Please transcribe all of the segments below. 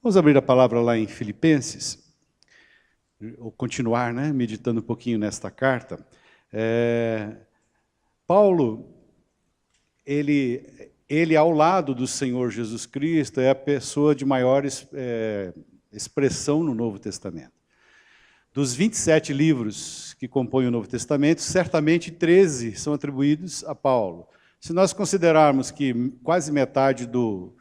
Vamos abrir a palavra lá em Filipenses, ou continuar, meditando um pouquinho nesta carta. Paulo, ele ao lado do Senhor Jesus Cristo, é a pessoa de maior expressão no Novo Testamento. Dos 27 livros que compõem o Novo Testamento, certamente 13 são atribuídos a Paulo. Se nós considerarmos que quase metade do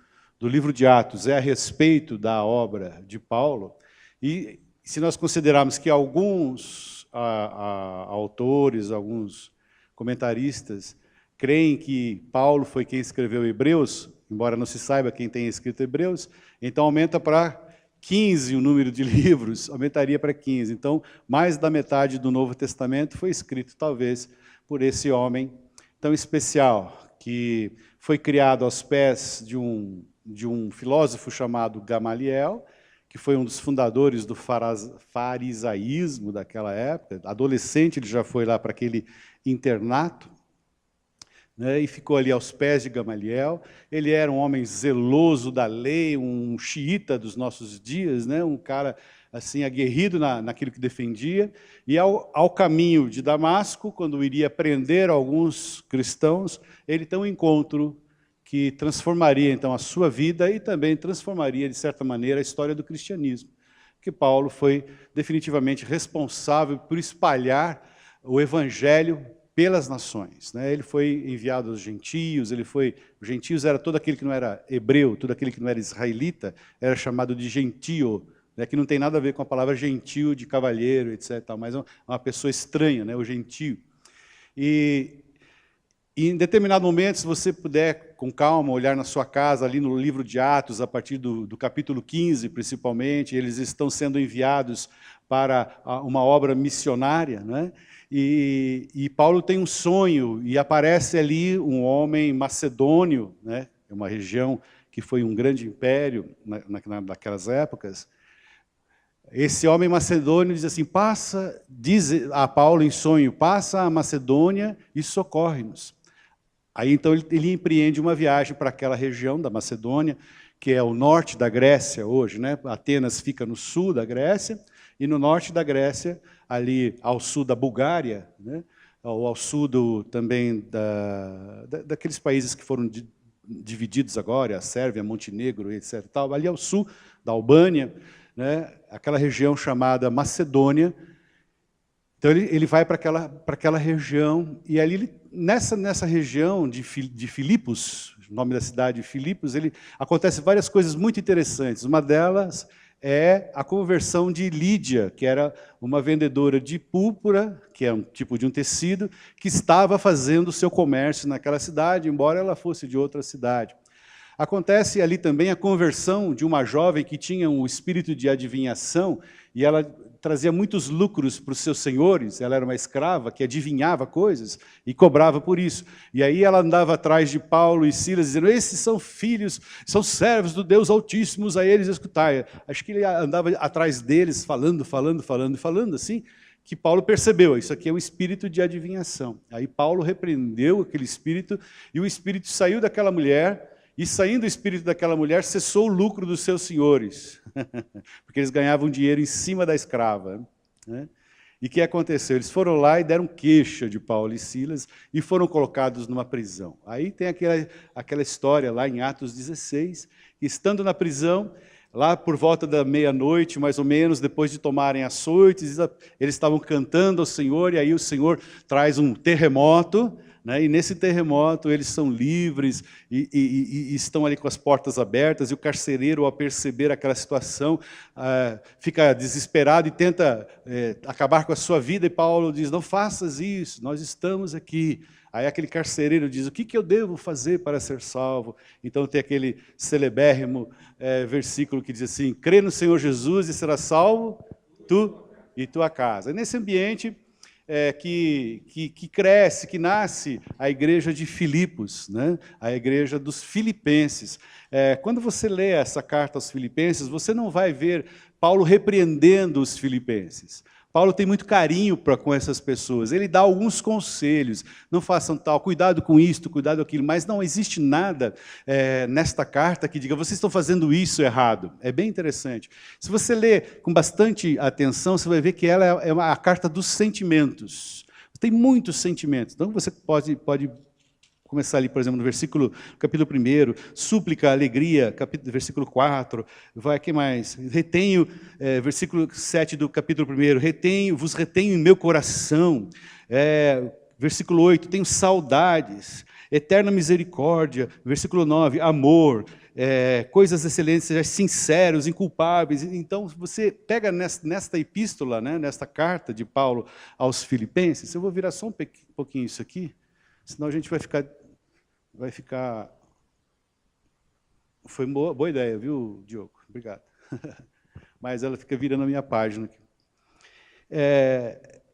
livro de Atos é a respeito da obra de Paulo, e se nós considerarmos que alguns autores, alguns comentaristas, creem que Paulo foi quem escreveu Hebreus, embora não se saiba quem tem escrito Hebreus, então aumenta para 15 o número de livros, aumentaria para 15. Então, mais da metade do Novo Testamento foi escrito, talvez, por esse homem tão especial, que foi criado aos pés de um filósofo chamado Gamaliel, que foi um dos fundadores do farisaísmo daquela época. Adolescente, ele já foi lá para aquele internato, e ficou ali aos pés de Gamaliel. Ele era um homem zeloso da lei, um xiita dos nossos dias, um cara assim aguerrido naquilo que defendia. E ao caminho de Damasco, quando iria prender alguns cristãos, ele tem um encontro que transformaria, então, a sua vida e também transformaria, de certa maneira, a história do cristianismo. Que Paulo foi definitivamente responsável por espalhar o evangelho pelas nações. Ele foi enviado aos gentios, os gentios era todo aquele que não era hebreu, todo aquele que não era israelita, era chamado de gentio, que não tem nada a ver com a palavra gentil, de cavalheiro, etc., mas é uma pessoa estranha, o gentio. E em determinado momento, se você puder, com calma, olhar na sua casa, ali no livro de Atos, a partir do capítulo 15, principalmente, eles estão sendo enviados para uma obra missionária, E Paulo tem um sonho, e aparece ali um homem macedônio, é uma região que foi um grande império naquelas épocas. Esse homem macedônio diz assim, diz a Paulo em sonho, passa a Macedônia e socorre-nos. Aí então ele empreende uma viagem para aquela região da Macedônia, que é o norte da Grécia hoje, Atenas fica no sul da Grécia, e no norte da Grécia, ali ao sul da Bulgária, ou ao sul também daqueles países que foram divididos agora, a Sérvia, Montenegro, etc. Ali ao sul da Albânia, aquela região chamada Macedônia. Então ele vai para aquela região, e ali nessa região de Filipos, o nome da cidade Filipos, acontece várias coisas muito interessantes. Uma delas é a conversão de Lídia, que era uma vendedora de púrpura, que é um tipo de um tecido, que estava fazendo o seu comércio naquela cidade, embora ela fosse de outra cidade. Acontece ali também a conversão de uma jovem que tinha um espírito de adivinhação, e ela trazia muitos lucros para os seus senhores. Ela era uma escrava que adivinhava coisas e cobrava por isso. E aí ela andava atrás de Paulo e Silas, dizendo, esses são filhos, são servos do Deus Altíssimo, a eles escutai. Acho que ele andava atrás deles, falando, assim, que Paulo percebeu, isso aqui é um espírito de adivinhação. Aí Paulo repreendeu aquele espírito, e o espírito saiu daquela mulher, e saindo o espírito daquela mulher, cessou o lucro dos seus senhores, porque eles ganhavam dinheiro em cima da escrava. E o que aconteceu? Eles foram lá e deram queixa de Paulo e Silas e foram colocados numa prisão. Aí tem aquela história lá em Atos 16, que estando na prisão, lá por volta da meia-noite, mais ou menos, depois de tomarem açoites, eles estavam cantando ao Senhor, e aí o Senhor traz um terremoto, e nesse terremoto eles são livres e estão ali com as portas abertas, e o carcereiro, ao perceber aquela situação, fica desesperado e tenta acabar com a sua vida, e Paulo diz, não faças isso, nós estamos aqui. Aí aquele carcereiro diz, o que eu devo fazer para ser salvo? Então tem aquele celebérrimo versículo que diz assim, crê no Senhor Jesus e serás salvo, tu e tua casa. E nesse ambiente que cresce, que nasce a igreja de Filipos, a igreja dos filipenses. Quando você lê essa carta aos filipenses, você não vai ver Paulo repreendendo os filipenses. Paulo tem muito carinho com essas pessoas. Ele dá alguns conselhos. Não façam tal, cuidado com isto, cuidado com aquilo. Mas não existe nada nesta carta que diga, vocês estão fazendo isso errado. É bem interessante. Se você ler com bastante atenção, você vai ver que ela é a carta dos sentimentos. Tem muitos sentimentos. Então, você pode começar ali, por exemplo, no capítulo 1, súplica, alegria, versículo 4, que mais? Retenho, versículo 7 do capítulo 1, vos retenho em meu coração. Versículo 8, tenho saudades, eterna misericórdia. Versículo 9, amor, coisas excelentes, sejam sinceros, inculpáveis. Então, você pega nesta epístola, né, nesta carta de Paulo aos Filipenses, eu vou virar só um pouquinho isso aqui, senão a gente vai ficar... Foi boa ideia, viu, Diogo? Obrigado. Mas ela fica virando a minha página aqui.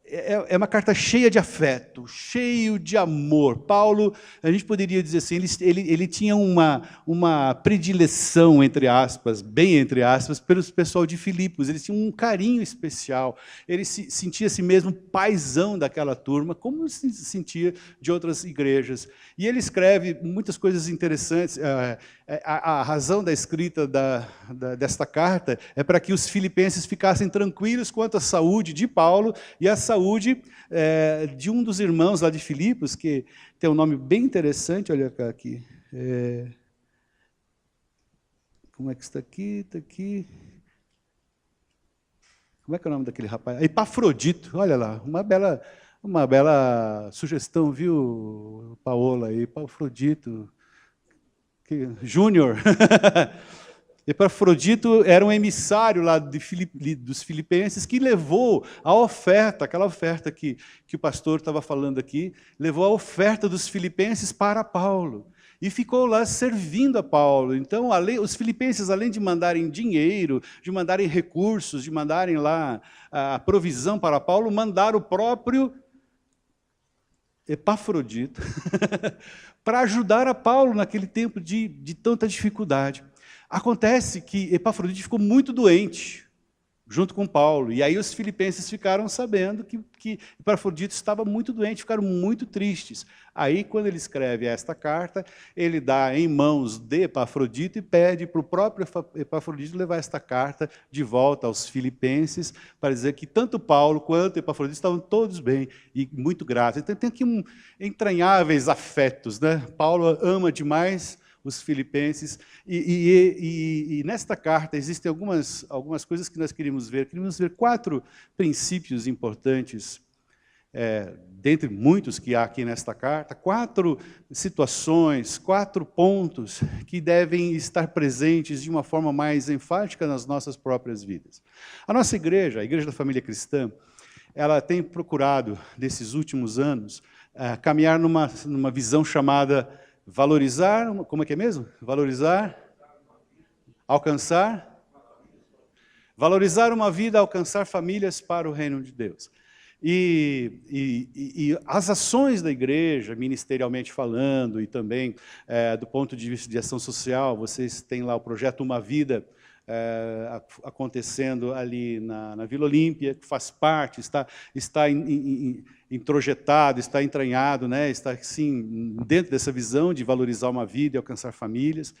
É uma carta cheia de afeto, cheio de amor. Paulo, a gente poderia dizer assim, ele tinha uma predileção, entre aspas, bem entre aspas, pelo pessoal de Filipos. Ele tinha um carinho especial. Ele sentia si mesmo paizão daquela turma, como se sentia de outras igrejas. E ele escreve muitas coisas interessantes. A razão da escrita desta carta é para que os filipenses ficassem tranquilos quanto à saúde de Paulo e à saúde de um dos irmãos lá de Filipos, que tem um nome bem interessante, olha aqui. Como é que está aqui? Está aqui. Como é que é o nome daquele rapaz? Epafrodito, olha lá, uma bela sugestão, viu, Paola? Epafrodito. Júnior. Epafrodito era um emissário lá dos filipenses que levou a oferta, aquela oferta que o pastor estava falando aqui, levou a oferta dos filipenses para Paulo. E ficou lá servindo a Paulo. Então, os filipenses, além de mandarem dinheiro, de mandarem recursos, de mandarem lá a provisão para Paulo, mandaram o próprio Epafrodito para ajudar a Paulo naquele tempo de tanta dificuldade. Acontece que Epafrodito ficou muito doente, junto com Paulo, e aí os filipenses ficaram sabendo que Epafrodito estava muito doente, ficaram muito tristes. Aí, quando ele escreve esta carta, ele dá em mãos de Epafrodito e pede para o próprio Epafrodito levar esta carta de volta aos filipenses, para dizer que tanto Paulo quanto Epafrodito estavam todos bem e muito gratos. Então, tem aqui entranháveis afetos, né? Paulo ama demais os filipenses, e nesta carta existem algumas coisas que nós queríamos ver. Queríamos ver 4 princípios importantes, dentre muitos que há aqui nesta carta, 4 situações, 4 pontos que devem estar presentes de uma forma mais enfática nas nossas próprias vidas. A nossa igreja, a Igreja da Família Cristã, ela tem procurado, nesses últimos anos, caminhar numa visão chamada valorizar, como é que é mesmo? Valorizar, alcançar, valorizar uma vida, alcançar famílias para o reino de Deus. E as ações da igreja, ministerialmente falando, e também do ponto de vista de ação social, vocês têm lá o projeto Uma Vida, acontecendo ali na Vila Olímpia, que faz parte, está introjetado, está entranhado, né? Está assim, dentro dessa visão de valorizar uma vida e alcançar famílias.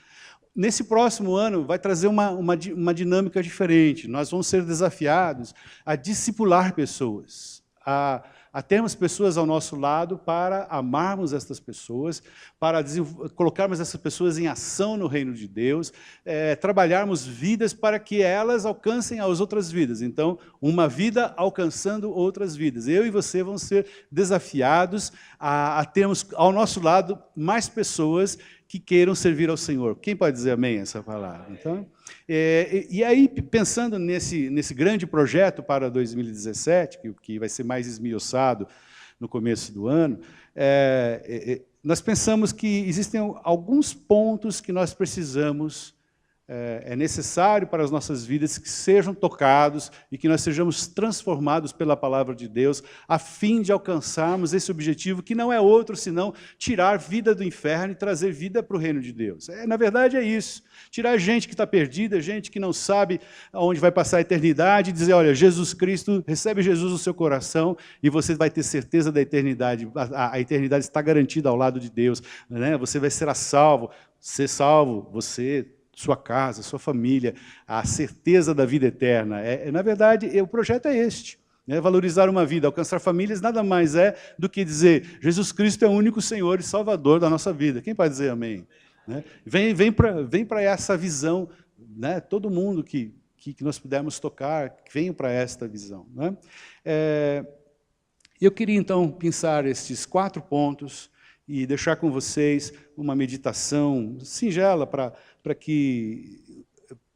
Nesse próximo ano vai trazer uma dinâmica diferente. Nós vamos ser desafiados a discipular pessoas, a termos pessoas ao nosso lado para amarmos estas pessoas, para colocarmos essas pessoas em ação no reino de Deus, trabalharmos vidas para que elas alcancem as outras vidas. Então, uma vida alcançando outras vidas. Eu e você vamos ser desafiados a termos ao nosso lado mais pessoas que queiram servir ao Senhor. Quem pode dizer amém a essa palavra? Então, e aí, pensando nesse grande projeto para 2017, que vai ser mais esmiuçado no começo do ano, nós pensamos que existem alguns pontos que nós precisamos é necessário para as nossas vidas que sejam tocados e que nós sejamos transformados pela palavra de Deus, a fim de alcançarmos esse objetivo que não é outro senão tirar vida do inferno e trazer vida para o reino de Deus. Na verdade é isso, tirar gente que está perdida, gente que não sabe onde vai passar a eternidade, e dizer, olha, Jesus Cristo, recebe Jesus no seu coração e você vai ter certeza da eternidade, a eternidade está garantida ao lado de Deus, né? Você vai ser salvo, você, sua casa, sua família, a certeza da vida eterna. Na verdade, o projeto é este, né? Valorizar uma vida, alcançar famílias, nada mais é do que dizer, Jesus Cristo é o único Senhor e Salvador da nossa vida. Quem pode dizer amém? Né? Vem para essa visão, né? Todo mundo que nós pudermos tocar, venham para esta visão. Né? Eu queria, então, pensar estes 4 pontos e deixar com vocês uma meditação singela para que,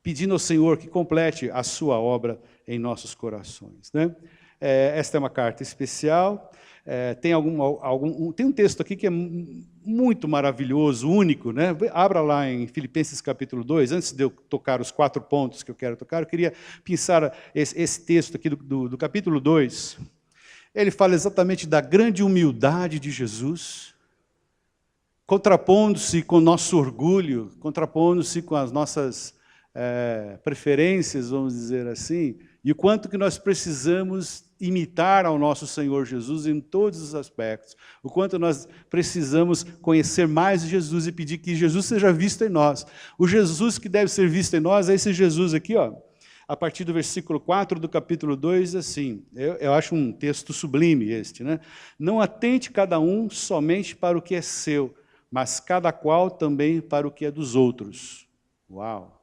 pedindo ao Senhor que complete a sua obra em nossos corações. Né? Esta é uma carta especial, tem um texto aqui que é muito maravilhoso, único, né? Abra lá em Filipenses capítulo 2, antes de eu tocar os 4 pontos que eu quero tocar, eu queria pensar esse texto aqui do capítulo 2, ele fala exatamente da grande humildade de Jesus, contrapondo-se com o nosso orgulho, contrapondo-se com as nossas preferências, vamos dizer assim, e o quanto que nós precisamos imitar ao nosso Senhor Jesus em todos os aspectos, o quanto nós precisamos conhecer mais de Jesus e pedir que Jesus seja visto em nós. O Jesus que deve ser visto em nós é esse Jesus aqui, ó, a partir do versículo 4 do capítulo 2, assim, eu acho um texto sublime este, né? Não atente cada um somente para o que é seu, mas cada qual também para o que é dos outros. Uau!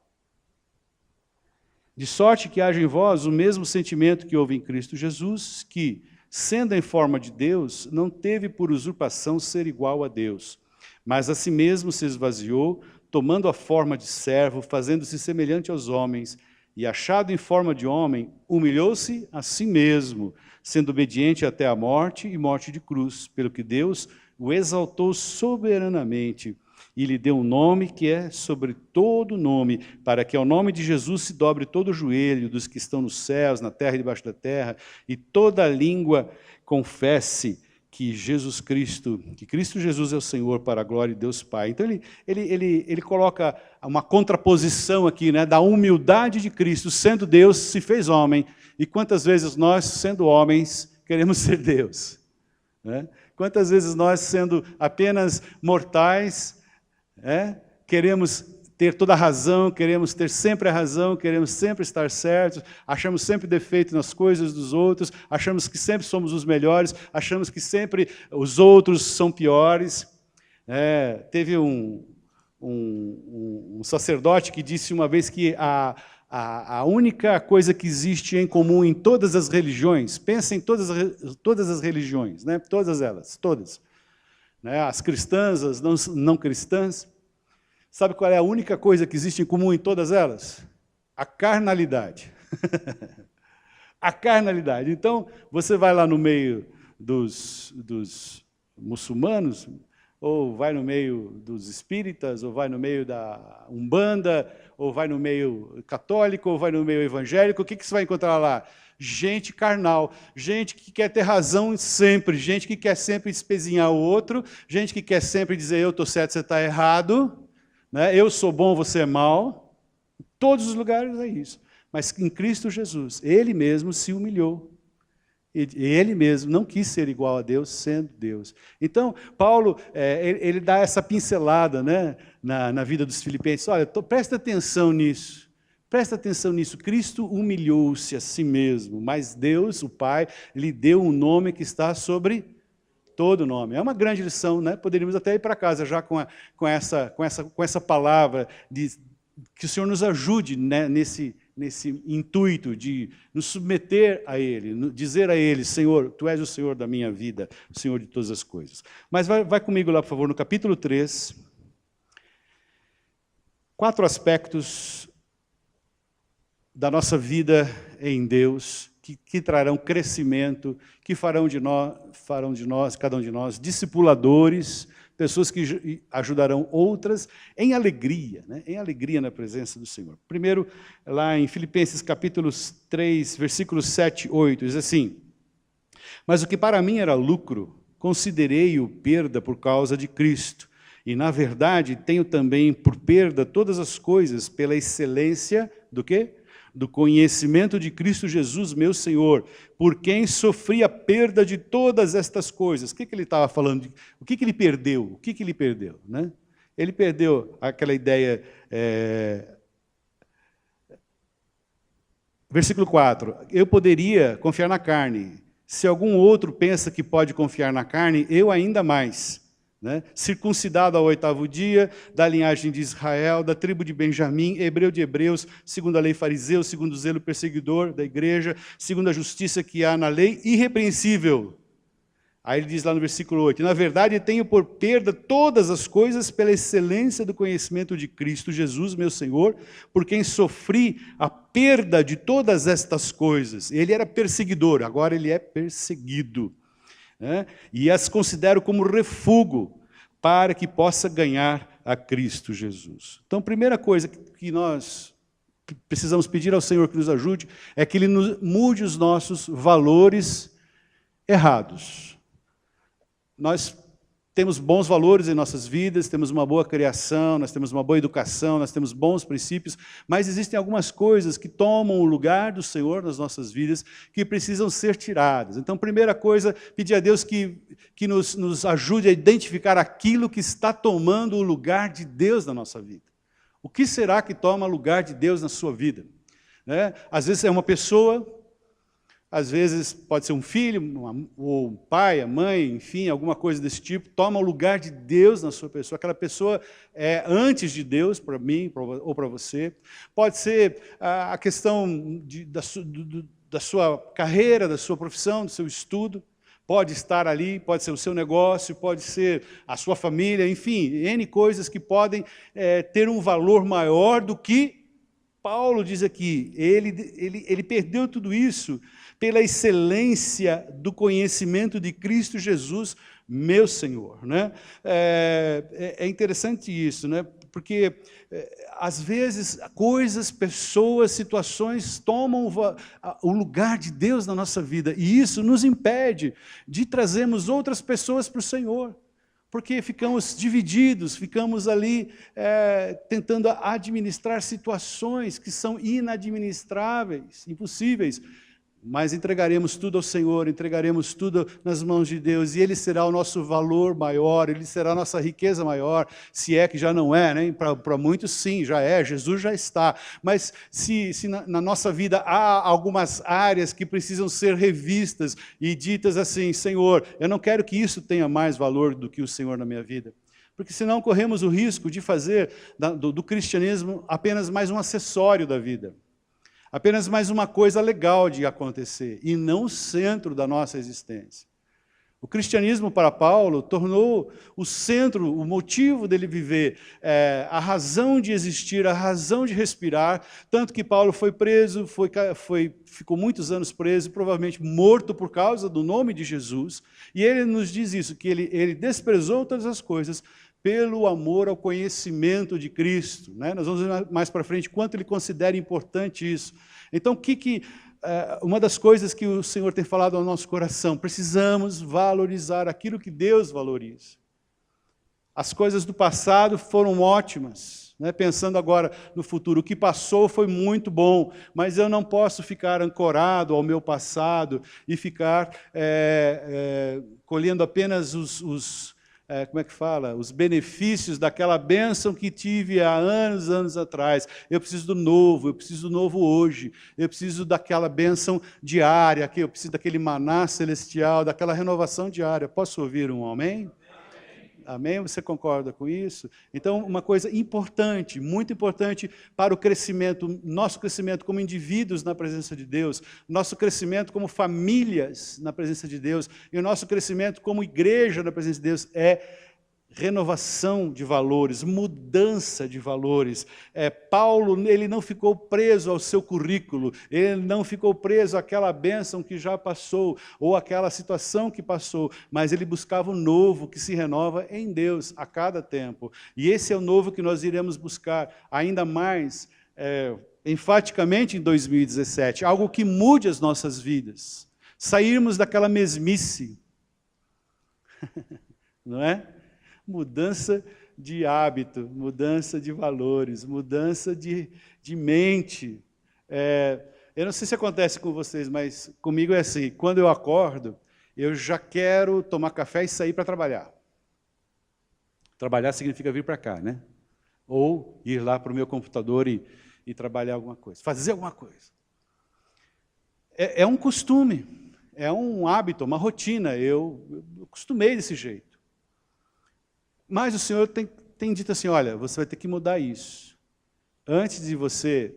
De sorte que haja em vós o mesmo sentimento que houve em Cristo Jesus, que, sendo em forma de Deus, não teve por usurpação ser igual a Deus, mas a si mesmo se esvaziou, tomando a forma de servo, fazendo-se semelhante aos homens, e achado em forma de homem, humilhou-se a si mesmo, sendo obediente até a morte e morte de cruz, pelo que Deus o exaltou soberanamente e lhe deu um nome que é sobre todo nome, para que ao nome de Jesus se dobre todo o joelho dos que estão nos céus, na terra e debaixo da terra, e toda língua confesse que Cristo Jesus é o Senhor, para a glória de Deus Pai. Então ele coloca uma contraposição aqui, né, da humildade de Cristo, sendo Deus, se fez homem, e quantas vezes nós, sendo homens, queremos ser Deus, né? Quantas vezes nós, sendo apenas mortais, queremos ter toda a razão, queremos ter sempre a razão, queremos sempre estar certos, achamos sempre defeito nas coisas dos outros, achamos que sempre somos os melhores, achamos que sempre os outros são piores. Teve um sacerdote que disse uma vez que a única coisa que existe em comum em todas as religiões, pensa em todas as religiões, né? Todas elas, todas, né? As cristãs, as não cristãs, sabe qual é a única coisa que existe em comum em todas elas? A carnalidade. A carnalidade. Então, você vai lá no meio dos muçulmanos, ou vai no meio dos espíritas, ou vai no meio da Umbanda, ou vai no meio católico, ou vai no meio evangélico, o que você vai encontrar lá? Gente carnal, gente que quer ter razão sempre, gente que quer sempre espezinhar o outro, gente que quer sempre dizer, eu estou certo, você está errado, né? Eu sou bom, você é mau. Em todos os lugares é isso. Mas em Cristo Jesus, Ele mesmo se humilhou. E Ele mesmo não quis ser igual a Deus, sendo Deus. Então, Paulo, ele dá essa pincelada, né, na vida dos filipenses. Olha, presta atenção nisso. Presta atenção nisso. Cristo humilhou-se a si mesmo, mas Deus, o Pai, lhe deu um nome que está sobre todo nome. É uma grande lição, né? Poderíamos até ir para casa já com essa palavra, que o Senhor nos ajude, né, nesse intuito de nos submeter a Ele, dizer a Ele, Senhor, Tu és o Senhor da minha vida, o Senhor de todas as coisas. Mas vai comigo lá, por favor, no capítulo 3. 4 aspectos da nossa vida em Deus, que trarão crescimento, que farão de nós, cada um de nós, discipuladores, pessoas que ajudarão outras em alegria, né? Em alegria na presença do Senhor. Primeiro, lá em Filipenses capítulo 3, versículos 7 e 8, diz assim: mas o que para mim era lucro, considerei-o perda por causa de Cristo. E, na verdade, tenho também por perda todas as coisas pela excelência do quê? Do conhecimento de Cristo Jesus, meu Senhor, por quem sofri a perda de todas estas coisas. O que ele estava falando? O que ele perdeu? O que ele perdeu? Né? Ele perdeu aquela ideia... Versículo 4. Eu poderia confiar na carne. Se algum outro pensa que pode confiar na carne, eu ainda mais. Né? Circuncidado ao 8º dia, da linhagem de Israel, da tribo de Benjamim, hebreu de hebreus, segundo a lei fariseu, segundo o zelo perseguidor da igreja, segundo a justiça que há na lei, irrepreensível. Aí ele diz lá no versículo 8, na verdade tenho por perda todas as coisas pela excelência do conhecimento de Cristo Jesus, meu Senhor, por quem sofri a perda de todas estas coisas. Ele era perseguidor, agora ele é perseguido. Né? E as considero como refúgio para que possa ganhar a Cristo Jesus. Então, a primeira coisa que nós precisamos pedir ao Senhor que nos ajude é que Ele mude os nossos valores errados. Nós temos bons valores em nossas vidas, temos uma boa criação, nós temos uma boa educação, nós temos bons princípios, mas existem algumas coisas que tomam o lugar do Senhor nas nossas vidas que precisam ser tiradas. Então, primeira coisa, pedir a Deus que nos ajude a identificar aquilo que está tomando o lugar de Deus na nossa vida. O que será que toma o lugar de Deus na sua vida? Né? Às vezes é uma pessoa... Às vezes pode ser um filho, ou um pai, a mãe, enfim, alguma coisa desse tipo, toma o lugar de Deus na sua pessoa. Aquela pessoa é antes de Deus, para mim ou para você. Pode ser a questão da sua carreira, da sua profissão, do seu estudo. Pode estar ali, pode ser o seu negócio, pode ser a sua família, enfim, N coisas que podem ter um valor maior do que Paulo diz aqui. Ele perdeu tudo isso pela excelência do conhecimento de Cristo Jesus, meu Senhor. Né? É interessante isso, né? Porque, às vezes, coisas, pessoas, situações tomam o lugar de Deus na nossa vida, e isso nos impede de trazermos outras pessoas para o Senhor. Porque ficamos divididos, ficamos ali tentando administrar situações que são inadministráveis, impossíveis. Mas entregaremos tudo ao Senhor, entregaremos tudo nas mãos de Deus, e Ele será o nosso valor maior, Ele será a nossa riqueza maior, se é que já não é, né? Para muitos sim, já é, Jesus já está. Mas se na nossa vida há algumas áreas que precisam ser revistas e ditas assim, Senhor, eu não quero que isso tenha mais valor do que o Senhor na minha vida. Porque senão corremos o risco de fazer do cristianismo apenas mais um acessório da vida. Apenas mais uma coisa legal de acontecer, e não o centro da nossa existência. O cristianismo, para Paulo, tornou o centro, o motivo dele viver, a razão de existir, a razão de respirar, tanto que Paulo foi preso, ficou muitos anos preso, provavelmente morto por causa do nome de Jesus, e ele nos diz isso, que ele desprezou todas as coisas pelo amor ao conhecimento de Cristo. Né? Nós vamos ver mais para frente quanto ele considera importante isso. Então, uma das coisas que o Senhor tem falado ao nosso coração, precisamos valorizar aquilo que Deus valoriza. As coisas do passado foram ótimas, né? Pensando agora no futuro, o que passou foi muito bom, mas eu não posso ficar ancorado ao meu passado e ficar colhendo apenas como é que fala? Os benefícios daquela bênção que tive há anos atrás. Eu preciso do novo hoje. Eu preciso daquela bênção diária, eu preciso daquele maná celestial, daquela renovação diária. Posso ouvir um amém? Amém? Você concorda com isso? Então, uma coisa importante, muito importante para o crescimento, nosso crescimento como indivíduos na presença de Deus, nosso crescimento como famílias na presença de Deus, e o nosso crescimento como igreja na presença de Deus é renovação de valores, mudança de valores. Paulo, ele não ficou preso ao seu currículo, ele não ficou preso àquela bênção que já passou, ou àquela situação que passou, mas ele buscava o novo que se renova em Deus a cada tempo. E esse é o novo que nós iremos buscar ainda mais enfaticamente em 2017, algo que mude as nossas vidas, sairmos daquela mesmice, não é? Mudança de hábito, mudança de valores, mudança de mente. Eu não sei se acontece com vocês, mas comigo é assim, quando eu acordo, eu já quero tomar café e sair para trabalhar. Trabalhar significa vir para cá, né? Ou ir lá para o meu computador e trabalhar alguma coisa, fazer alguma coisa. É um costume, é um hábito, uma rotina, eu acostumei desse jeito. Mas o Senhor tem dito assim, olha, você vai ter que mudar isso. Antes de você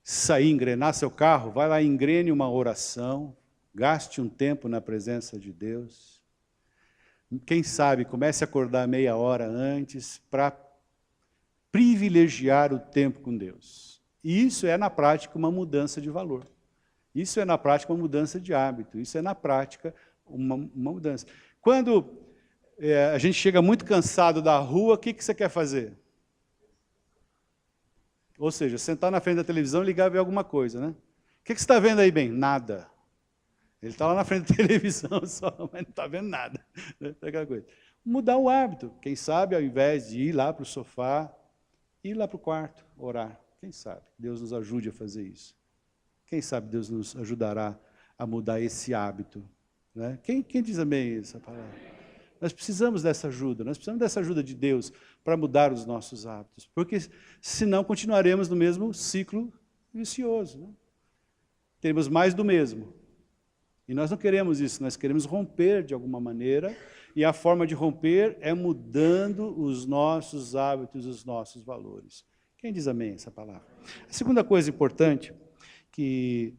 sair, engrenar seu carro, vai lá e engrene uma oração, gaste um tempo na presença de Deus. Quem sabe, comece a acordar meia hora antes para privilegiar o tempo com Deus. E isso é, na prática, uma mudança de valor. Isso é, na prática, uma mudança de hábito. Isso é, na prática, uma mudança. Quando a gente chega muito cansado da rua, o que você quer fazer? Ou seja, sentar na frente da televisão e ligar e ver alguma coisa, né? O que você está vendo aí, bem? Nada. Ele está lá na frente da televisão só, mas não está vendo nada. Aquela coisa. Mudar o hábito. Quem sabe, ao invés de ir lá para o sofá, ir lá para o quarto, orar. Quem sabe? Deus nos ajude a fazer isso. Quem sabe Deus nos ajudará a mudar esse hábito. Né? Quem diz amém essa palavra? Nós precisamos dessa ajuda, nós precisamos dessa ajuda de Deus para mudar os nossos hábitos, porque senão continuaremos no mesmo ciclo vicioso. Né? Teremos mais do mesmo. E nós não queremos isso, nós queremos romper de alguma maneira, e a forma de romper é mudando os nossos hábitos, os nossos valores. Quem diz amém essa palavra? A segunda coisa importante que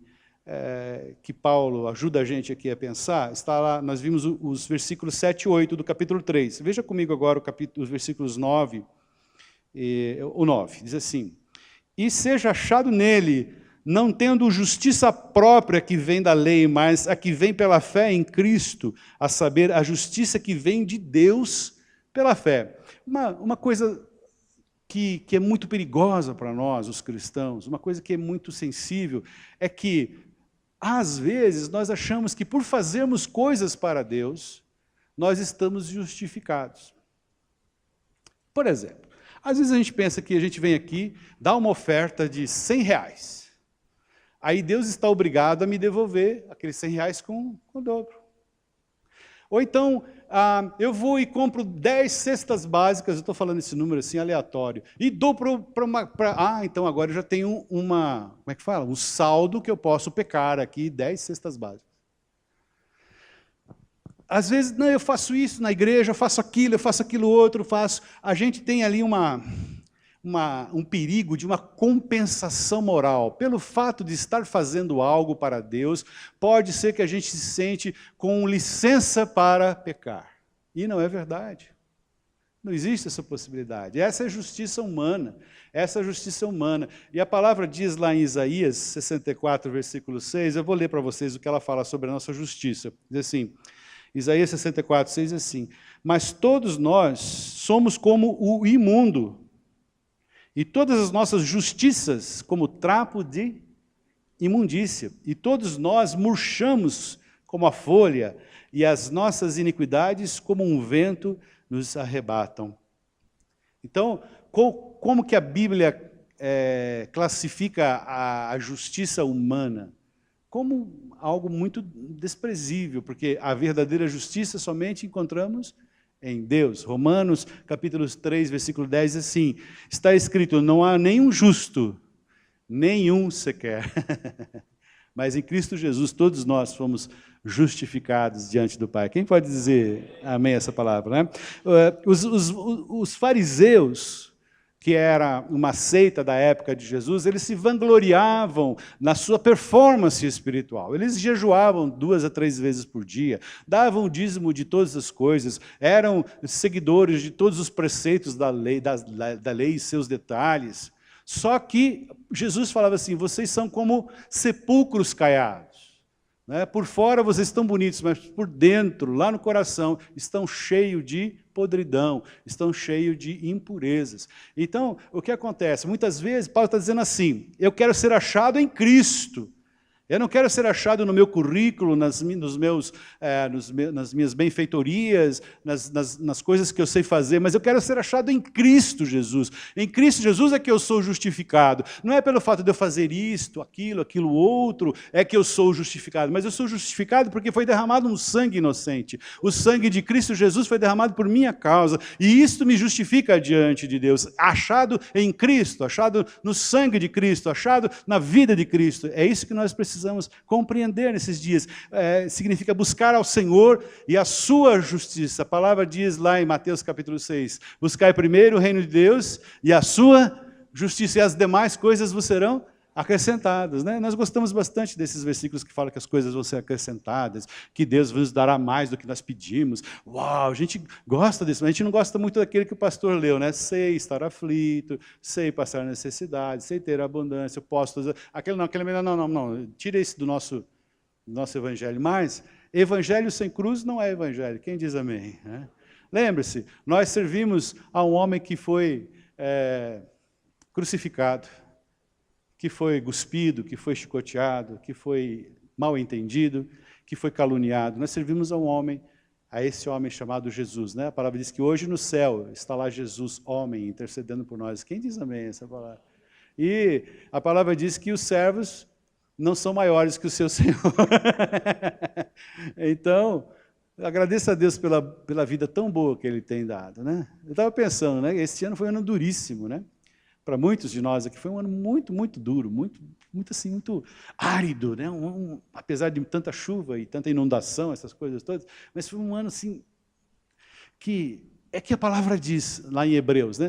Paulo ajuda a gente aqui a pensar, está lá, nós vimos os versículos 7 e 8 do capítulo 3. Veja comigo agora os versículos 9, o 9, diz assim, e seja achado nele, não tendo justiça própria que vem da lei, mas a que vem pela fé em Cristo, a saber, a justiça que vem de Deus pela fé. Uma coisa que é muito perigosa para nós, os cristãos, uma coisa que é muito sensível, é que às vezes, nós achamos que por fazermos coisas para Deus, nós estamos justificados. Por exemplo, às vezes a gente pensa que a gente vem aqui, dá uma oferta de R$100. Aí Deus está obrigado a me devolver aqueles R$100 com o dobro. Ou então, eu vou e compro 10 cestas básicas, eu estou falando esse número assim aleatório, e dou para uma... então agora eu já tenho como é que fala? Um saldo que eu posso pecar aqui, 10 cestas básicas. Às vezes, não, eu faço isso na igreja, eu faço aquilo outro, faço... A gente tem ali um perigo de uma compensação moral. Pelo fato de estar fazendo algo para Deus, pode ser que a gente se sente com licença para pecar. E não é verdade. Não existe essa possibilidade. Essa é justiça humana. Essa é justiça humana. E a palavra diz lá em Isaías 64, versículo 6, eu vou ler para vocês o que ela fala sobre a nossa justiça. Diz assim, Isaías 64, 6 diz assim, mas todos nós somos como o imundo, e todas as nossas justiças como trapo de imundícia. E todos nós murchamos como a folha, e as nossas iniquidades como um vento nos arrebatam. Então, como que a Bíblia classifica a justiça humana? Como algo muito desprezível, porque a verdadeira justiça somente encontramos em Deus. Romanos, capítulo 3, versículo 10, assim, está escrito, não há nenhum justo, nenhum sequer. Mas em Cristo Jesus, todos nós fomos justificados diante do Pai. Quem pode dizer amém a essa palavra? Né? Os fariseus, que era uma seita da época de Jesus, eles se vangloriavam na sua performance espiritual. Eles jejuavam 2 a 3 vezes por dia, davam o dízimo de todas as coisas, eram seguidores de todos os preceitos da lei, da lei e seus detalhes. Só que Jesus falava assim, vocês são como sepulcros caiados. Por fora vocês estão bonitos, mas por dentro, lá no coração, estão cheios de podridão, estão cheios de impurezas. Então, o que acontece? Muitas vezes, Paulo está dizendo assim, eu quero ser achado em Cristo. Eu não quero ser achado no meu currículo, nas minhas benfeitorias, nas coisas que eu sei fazer, mas eu quero ser achado em Cristo Jesus. Em Cristo Jesus é que eu sou justificado. Não é pelo fato de eu fazer isto, aquilo outro, é que eu sou justificado. Mas eu sou justificado porque foi derramado um sangue inocente. O sangue de Cristo Jesus foi derramado por minha causa. E isto me justifica diante de Deus. Achado em Cristo, achado no sangue de Cristo, achado na vida de Cristo. É isso que nós precisamos compreender nesses dias. Significa buscar ao Senhor e a sua justiça. A palavra diz lá em Mateus capítulo 6, buscai primeiro o reino de Deus e a sua justiça, e as demais coisas vos serão acrescentadas. Nós gostamos bastante desses versículos que falam que as coisas vão ser acrescentadas, que Deus nos dará mais do que nós pedimos. Uau, a gente gosta disso, mas a gente não gosta muito daquele que o pastor leu, sei estar aflito, sei passar necessidade, sei ter abundância, eu posso... Aquele não, tira isso do nosso evangelho. Mas evangelho sem cruz não é evangelho. Quem diz amém? Lembre-se, nós servimos a um homem que foi crucificado, que foi cuspido, que foi chicoteado, que foi mal entendido, que foi caluniado. Nós servimos a esse homem chamado Jesus. A palavra diz que hoje no céu está lá Jesus, homem, intercedendo por nós. Quem diz amém essa palavra? E a palavra diz que os servos não são maiores que o seu Senhor. Então, agradeço a Deus pela vida tão boa que Ele tem dado. Eu estava pensando, esse ano foi um ano duríssimo, para muitos de nós aqui, foi um ano muito, muito duro, muito árido, apesar de tanta chuva e tanta inundação, essas coisas todas, mas foi um ano assim, que a palavra diz lá em Hebreus,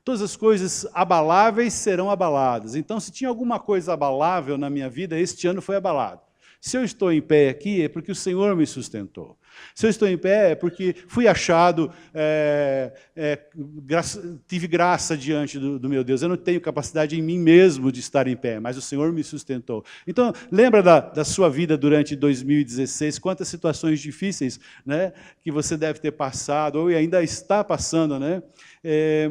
todas as coisas abaláveis serão abaladas. Então, se tinha alguma coisa abalável na minha vida, este ano foi abalado. Se eu estou em pé aqui, é porque o Senhor me sustentou. Se eu estou em pé, é porque fui achado, tive graça diante do meu Deus. Eu não tenho capacidade em mim mesmo de estar em pé, mas o Senhor me sustentou. Então, lembra da sua vida durante 2016, quantas situações difíceis que você deve ter passado, ou ainda está passando,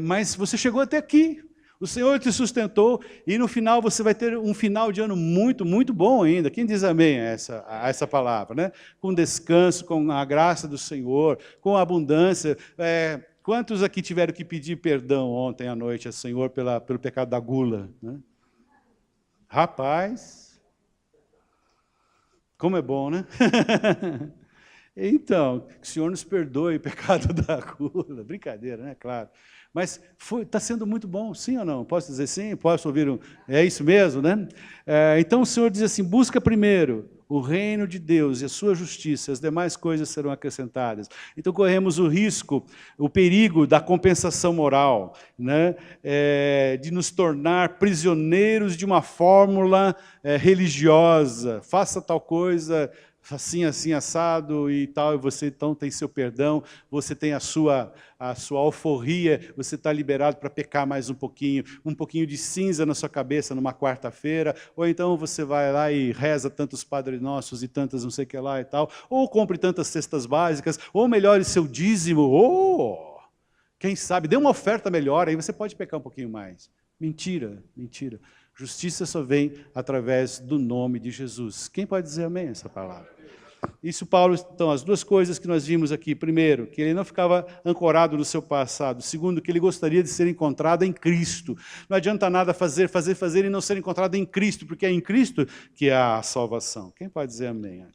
mas você chegou até aqui. O Senhor te sustentou e no final você vai ter um final de ano muito, muito bom ainda. Quem diz amém a essa palavra? Com descanso, com a graça do Senhor, com abundância. Quantos aqui tiveram que pedir perdão ontem à noite ao Senhor pelo pecado da gula? Rapaz, como é bom, Então, que o Senhor nos perdoe o pecado da gula. Brincadeira, claro. Mas está sendo muito bom, sim ou não? Posso dizer sim? Posso ouvir é isso mesmo, Então o Senhor diz assim, busca primeiro o reino de Deus e a sua justiça, as demais coisas serão acrescentadas. Então corremos o risco, o perigo da compensação moral, de nos tornar prisioneiros de uma fórmula religiosa. Faça tal coisa, assim, assim, assado e tal, e você então tem seu perdão, você tem a sua alforria, você está liberado para pecar mais um pouquinho de cinza na sua cabeça numa quarta-feira, ou então você vai lá e reza tantos Padres Nossos e tantas não sei o que lá e tal, ou compre tantas cestas básicas, ou melhore seu dízimo, ou, quem sabe, dê uma oferta melhor, aí você pode pecar um pouquinho mais. Mentira, mentira. Justiça só vem através do nome de Jesus. Quem pode dizer amém essa palavra? Isso, Paulo, então, as duas coisas que nós vimos aqui. Primeiro, que ele não ficava ancorado no seu passado. Segundo, que ele gostaria de ser encontrado em Cristo. Não adianta nada fazer e não ser encontrado em Cristo, porque é em Cristo que há a salvação. Quem pode dizer amém?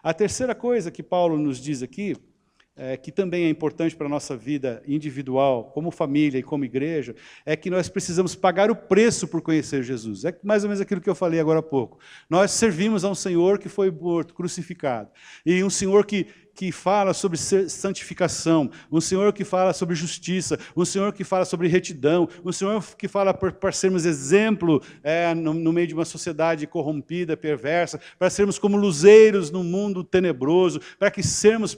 A terceira coisa que Paulo nos diz aqui, que também é importante para a nossa vida individual, como família e como igreja, é que nós precisamos pagar o preço por conhecer Jesus. É mais ou menos aquilo que eu falei agora há pouco. Nós servimos a um Senhor que foi morto, crucificado, e um Senhor que que fala sobre santificação, um Senhor que fala sobre justiça, um Senhor que fala sobre retidão, um Senhor que fala para sermos exemplo no meio de uma sociedade corrompida, perversa, para sermos como luzeiros no mundo tenebroso, para que sermos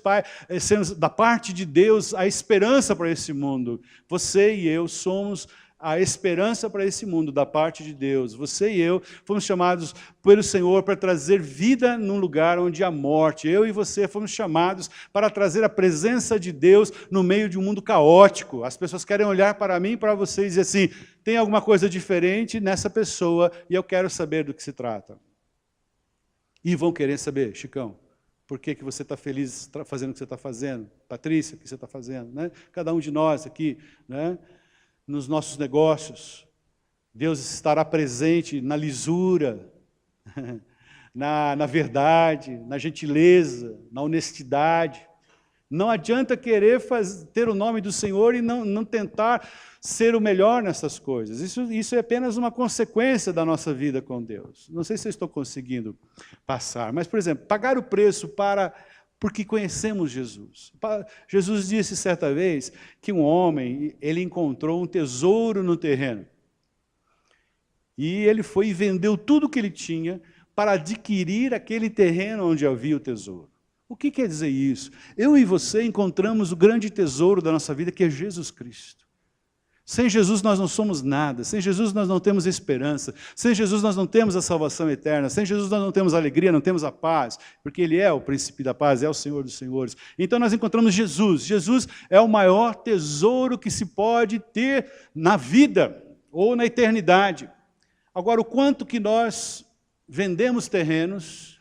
da parte de Deus a esperança para esse mundo. Você e eu somos a esperança para esse mundo da parte de Deus. Você e eu fomos chamados pelo Senhor para trazer vida num lugar onde há morte. Eu e você fomos chamados para trazer a presença de Deus no meio de um mundo caótico. As pessoas querem olhar para mim e para você e dizer assim, tem alguma coisa diferente nessa pessoa e eu quero saber do que se trata. E vão querer saber, Chicão, por que você está feliz fazendo o que você está fazendo? Patrícia, o que você está fazendo? Né? Cada um de nós aqui, né? Nos nossos negócios, Deus estará presente na lisura, na verdade, na gentileza, na honestidade. Não adianta querer ter o nome do Senhor e não tentar ser o melhor nessas coisas. Isso é apenas uma consequência da nossa vida com Deus. Não sei se eu estou conseguindo passar, mas, por exemplo, pagar o preço porque conhecemos Jesus. Jesus disse certa vez que um homem, ele encontrou um tesouro no terreno. E ele foi e vendeu tudo o que ele tinha para adquirir aquele terreno onde havia o tesouro. O que quer dizer isso? Eu e você encontramos o grande tesouro da nossa vida, que é Jesus Cristo. Sem Jesus nós não somos nada, sem Jesus nós não temos esperança, sem Jesus nós não temos a salvação eterna, sem Jesus nós não temos a alegria, não temos a paz, porque Ele é o príncipe da paz, é o Senhor dos senhores. Então nós encontramos Jesus. Jesus é o maior tesouro que se pode ter na vida ou na eternidade. Agora, o quanto que nós vendemos terrenos,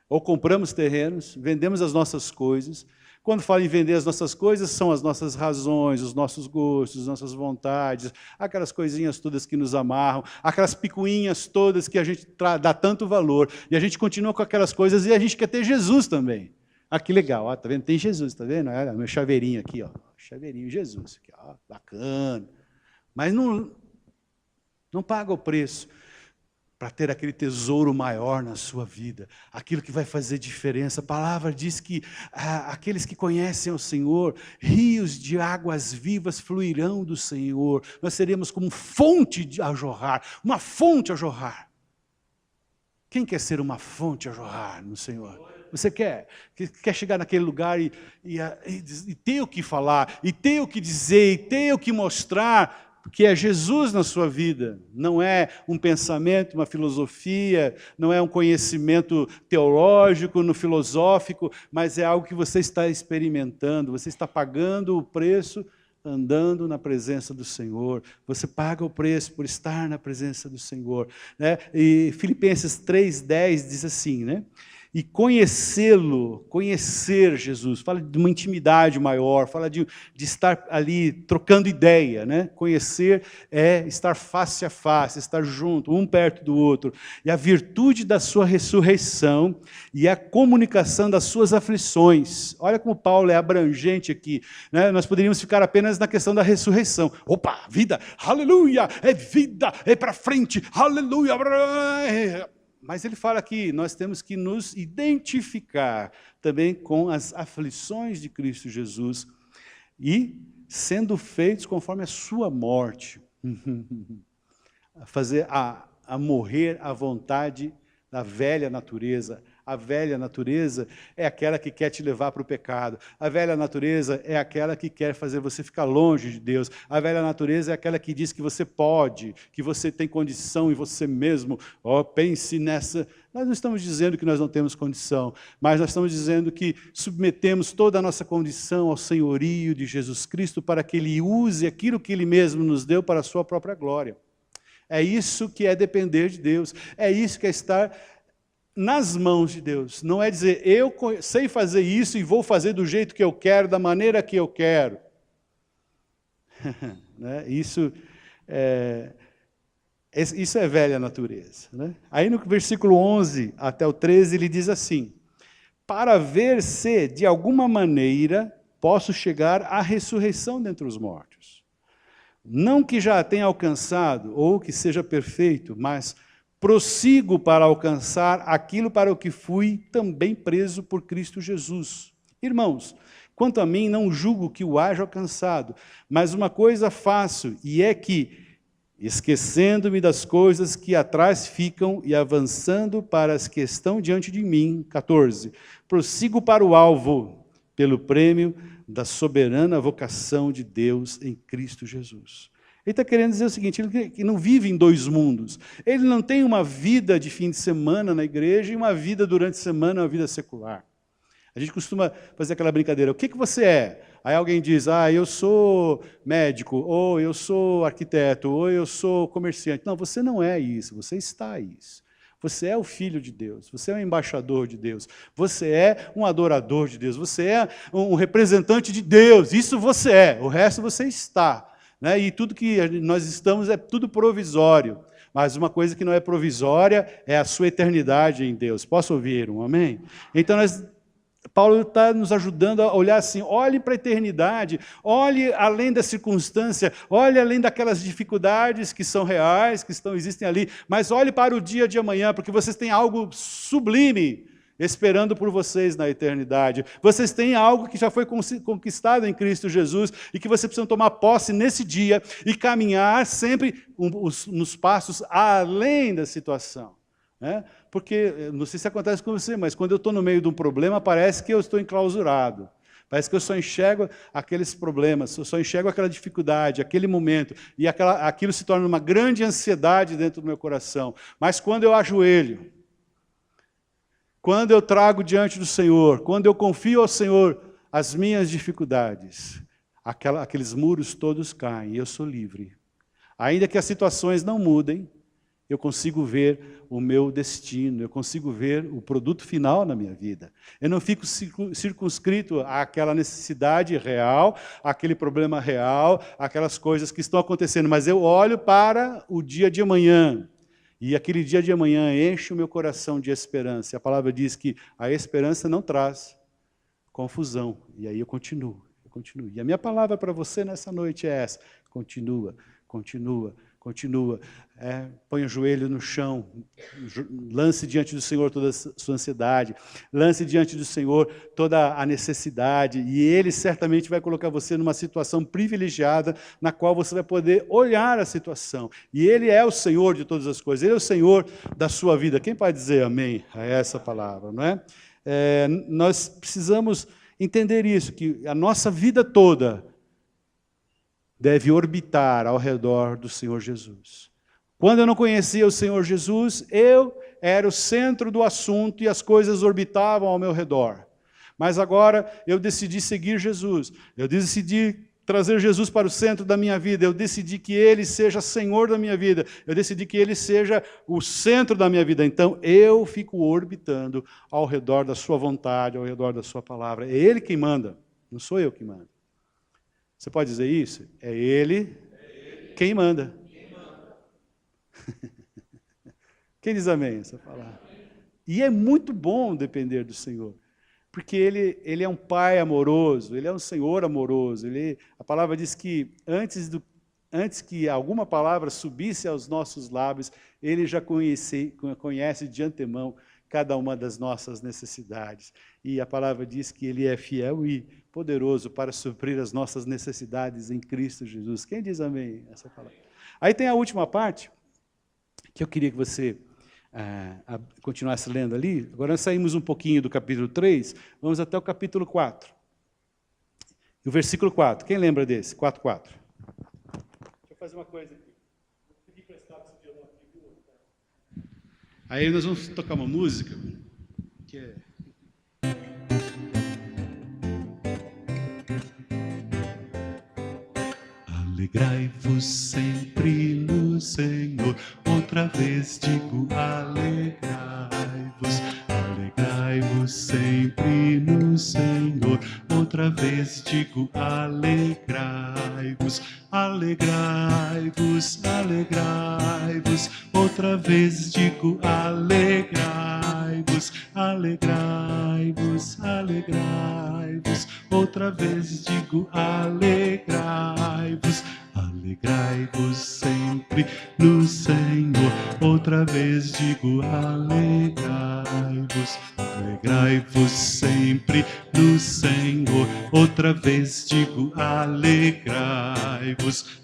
ou compramos terrenos, vendemos as nossas coisas. Quando falo em vender as nossas coisas, são as nossas razões, os nossos gostos, as nossas vontades, aquelas coisinhas todas que nos amarram, aquelas picuinhas todas que a gente dá tanto valor, e a gente continua com aquelas coisas e a gente quer ter Jesus também. Ah, que legal, ó, tá vendo? Tem Jesus, tá vendo? Olha, meu chaveirinho aqui, ó, chaveirinho Jesus, aqui, ó, bacana. Mas não paga o preço para ter aquele tesouro maior na sua vida, aquilo que vai fazer diferença. A palavra diz que aqueles que conhecem o Senhor, rios de águas vivas fluirão do Senhor. Nós seremos como fonte a jorrar, uma fonte a jorrar. Quem quer ser uma fonte a jorrar no Senhor? Você quer chegar naquele lugar e ter o que falar, e ter o que dizer, e ter o que mostrar, que é Jesus na sua vida, não é um pensamento, uma filosofia, não é um conhecimento teológico, filosófico, mas é algo que você está experimentando, você está pagando o preço andando na presença do Senhor, você paga o preço por estar na presença do Senhor. Né? E Filipenses 3,10 diz assim, né? E conhecê-lo, conhecer Jesus, fala de uma intimidade maior, fala de estar ali trocando ideia, né? Conhecer é estar face a face, estar junto, um perto do outro. E a virtude da sua ressurreição e a comunicação das suas aflições. Olha como Paulo é abrangente aqui, né? Nós poderíamos ficar apenas na questão da ressurreição. Opa, vida, aleluia, é para frente, aleluia. Mas ele fala que nós temos que nos identificar também com as aflições de Cristo Jesus e sendo feitos conforme a sua morte. A morrer à vontade da velha natureza. A velha natureza é aquela que quer te levar para o pecado. A velha natureza é aquela que quer fazer você ficar longe de Deus. A velha natureza é aquela que diz que você pode, que você tem condição em você mesmo. Oh, pense nessa. Nós não estamos dizendo que nós não temos condição, mas nós estamos dizendo que submetemos toda a nossa condição ao senhorio de Jesus Cristo para que Ele use aquilo que Ele mesmo nos deu para a sua própria glória. É isso que é depender de Deus. É isso que é estar nas mãos de Deus. Não é dizer, eu sei fazer isso e vou fazer do jeito que eu quero, da maneira que eu quero. Né? Isso é velha natureza. Né? Aí no versículo 11 até o 13, ele diz assim, para ver se, de alguma maneira, posso chegar à ressurreição dentre os mortos. Não que já a tenha alcançado, ou que seja perfeito, mas prossigo para alcançar aquilo para o que fui também preso por Cristo Jesus. Irmãos, quanto a mim, não julgo que o haja alcançado, mas uma coisa faço, e é que, esquecendo-me das coisas que atrás ficam e avançando para as que estão diante de mim, 14, prossigo para o alvo, pelo prêmio da soberana vocação de Deus em Cristo Jesus. Ele está querendo dizer o seguinte, ele que não vive em dois mundos. Ele não tem uma vida de fim de semana na igreja e uma vida durante a semana, uma vida secular. A gente costuma fazer aquela brincadeira, o que você é? Aí alguém diz, eu sou médico, ou eu sou arquiteto, ou eu sou comerciante. Não, você não é isso, você está isso. Você é o filho de Deus, você é um embaixador de Deus, você é um adorador de Deus, você é um representante de Deus, isso você é, o resto você está. Né? E tudo que nós estamos é tudo provisório, mas uma coisa que não é provisória é a sua eternidade em Deus. Posso ouvir um amém? Então, Paulo está nos ajudando a olhar assim, olhe para a eternidade, olhe além da circunstância, olhe além daquelas dificuldades que são reais, que existem ali, mas olhe para o dia de amanhã, porque vocês têm algo sublime esperando por vocês na eternidade. Vocês têm algo que já foi conquistado em Cristo Jesus e que vocês precisam tomar posse nesse dia e caminhar sempre nos passos além da situação. Né? Porque, não sei se acontece com você, mas quando eu estou no meio de um problema, parece que eu estou enclausurado. Parece que eu só enxergo aqueles problemas, eu só enxergo aquela dificuldade, aquele momento, e aquilo se torna uma grande ansiedade dentro do meu coração. Mas quando eu ajoelho, quando eu trago diante do Senhor, quando eu confio ao Senhor as minhas dificuldades, aqueles muros todos caem e eu sou livre. Ainda que as situações não mudem, eu consigo ver o meu destino, eu consigo ver o produto final na minha vida. Eu não fico circunscrito àquela necessidade real, àquele problema real, àquelas coisas que estão acontecendo, mas eu olho para o dia de amanhã. E aquele dia de amanhã enche o meu coração de esperança. A palavra diz que a esperança não traz confusão. E aí eu continuo. E a minha palavra para você nessa noite é essa. Continua. Põe o joelho no chão, lance diante do Senhor toda a sua ansiedade, lance diante do Senhor toda a necessidade, e Ele certamente vai colocar você numa situação privilegiada, na qual você vai poder olhar a situação. E Ele é o Senhor de todas as coisas, Ele é o Senhor da sua vida. Quem pode dizer amém a essa palavra, não é? Nós precisamos entender isso, que a nossa vida toda deve orbitar ao redor do Senhor Jesus. Quando eu não conhecia o Senhor Jesus, eu era o centro do assunto e as coisas orbitavam ao meu redor. Mas agora eu decidi seguir Jesus, eu decidi trazer Jesus para o centro da minha vida, eu decidi que Ele seja Senhor da minha vida, eu decidi que Ele seja o centro da minha vida. Então eu fico orbitando ao redor da sua vontade, ao redor da sua palavra. É Ele quem manda, não sou eu que mando. Você pode dizer isso? É Ele quem manda. Quem diz amém essa palavra? E é muito bom depender do Senhor, porque Ele é um Pai amoroso, Ele é um Senhor amoroso. A palavra diz que antes que alguma palavra subisse aos nossos lábios, Ele já conhece de antemão cada uma das nossas necessidades. E a palavra diz que Ele é fiel e poderoso para suprir as nossas necessidades em Cristo Jesus. Quem diz amém essa palavra? Aí tem a última parte, que eu queria que você continuasse lendo ali. Agora nós saímos um pouquinho do capítulo 3, vamos até o capítulo 4. E o versículo 4, quem lembra desse? 4:4. Deixa eu fazer uma coisa aqui. Vou pedir emprestado esse violão aqui. Aí nós vamos tocar uma música, que é... Alegrai-vos sempre no Senhor, outra vez digo alegrai-vos. Alegrai-vos sempre no Senhor, outra vez digo alegrai-vos. Alegrai-vos, alegrai-vos, outra vez digo alegrai-vos. Alegrai-vos, alegrai-vos, outra vez digo alegrai-vos. Alegrai-vos sempre no Senhor. Outra vez digo, alegrai-vos. Alegrai-vos sempre no Senhor. Outra vez digo, alegrai-vos.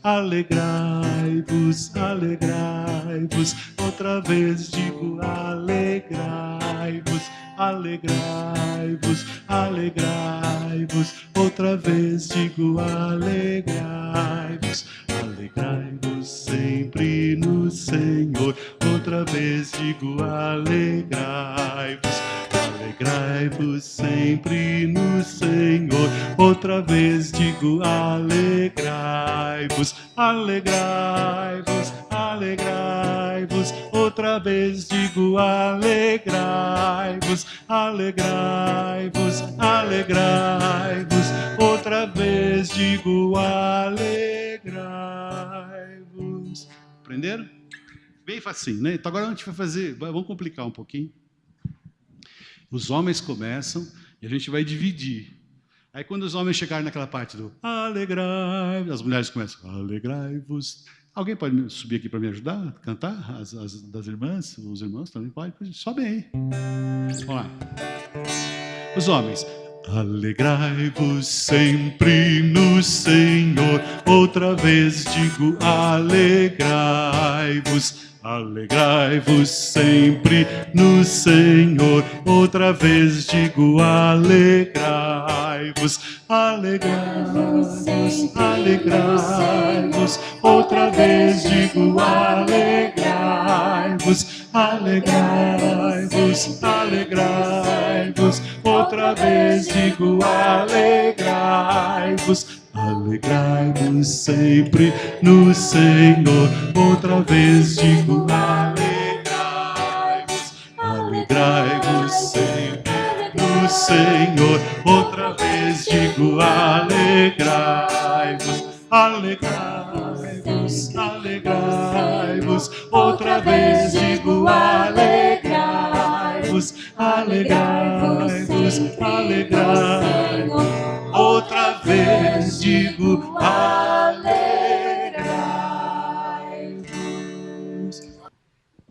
Alegrai-vos, alegrai-vos. Outra vez digo, alegrai-vos. Alegrai-vos, alegrai-vos. Outra vez digo, alegrai-vos. Alegrai-vos sempre no Senhor. Outra vez digo, alegrai-vos. Alegrai-vos sempre no Senhor. Outra vez digo, alegrai-vos. Alegrai-vos, alegrai-vos. Outra vez digo, alegrai-vos. Alegrai-vos, alegrai-vos. Outra vez digo, alegrai-vos. Aprenderam? Bem facinho, né? Então agora a gente vai fazer, vamos complicar um pouquinho. Os homens começam e a gente vai dividir. Aí quando os homens chegarem naquela parte do alegrai, as mulheres começam, alegrai-vos. Alguém pode subir aqui para me ajudar a cantar? Das irmãs, os irmãos também podem. Sobe aí. Vamos lá. Os homens. Alegrai-vos sempre no Senhor. Outra vez digo, alegrai-vos. Alegrai-vos sempre no Senhor. Outra vez digo, alegrai-vos. Alegrai-vos, alegrai-vos. Outra vez digo, alegrai-vos. Alegrai-vos, alegrai-vos. Outra vez digo, alegrai-vos. Alegrai-vos sempre no Senhor. Outra vez digo, alegrai-vos. Alegrai-vos sempre no Senhor. Outra vez digo, alegrai-vos. Alegrai-vos, alegrai-vos. Outra vez digo, alegrai-vos. Alegrai-vos, alegrai-vos. Outra vez digo, alegrai-vos.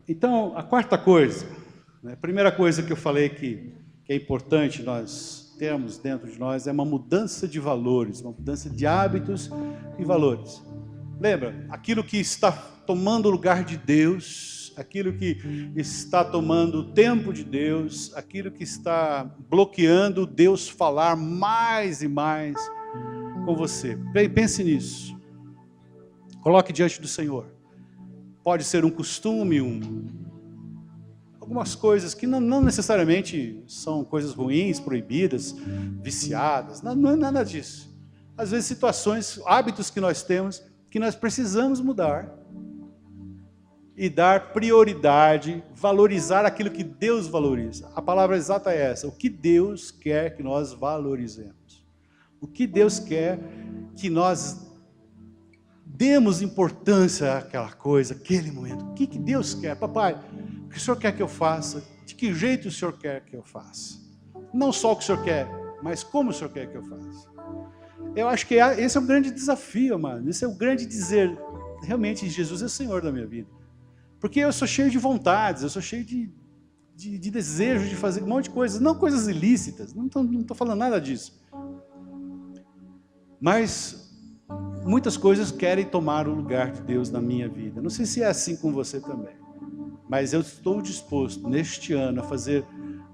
Então, a quarta coisa, né, a primeira coisa que eu falei que é importante nós termos dentro de nós é uma mudança de valores, uma mudança de hábitos e valores. Lembra, aquilo que está tomando o lugar de Deus, aquilo que está tomando o tempo de Deus, aquilo que está bloqueando Deus falar mais e mais com você. Pense nisso. Coloque diante do Senhor. Pode ser um costume, algumas coisas que não necessariamente são coisas ruins, proibidas, viciadas. Não é nada disso. Às vezes situações, hábitos que nós temos, que nós precisamos mudar. E dar prioridade, valorizar aquilo que Deus valoriza. A palavra exata é essa, o que Deus quer que nós valorizemos. O que Deus quer que nós demos importância àquela coisa, aquele momento. O que Deus quer? Papai, o que o Senhor quer que eu faça? De que jeito o Senhor quer que eu faça? Não só o que o Senhor quer, mas como o Senhor quer que eu faça. Eu acho que esse é um grande desafio, amado. Esse é o grande dizer, realmente, Jesus é o Senhor da minha vida. Porque eu sou cheio de vontades, eu sou cheio de desejo de fazer um monte de coisas, não coisas ilícitas, não estou falando nada disso. Mas muitas coisas querem tomar o lugar de Deus na minha vida. Não sei se é assim com você também. Mas eu estou disposto, neste ano, a fazer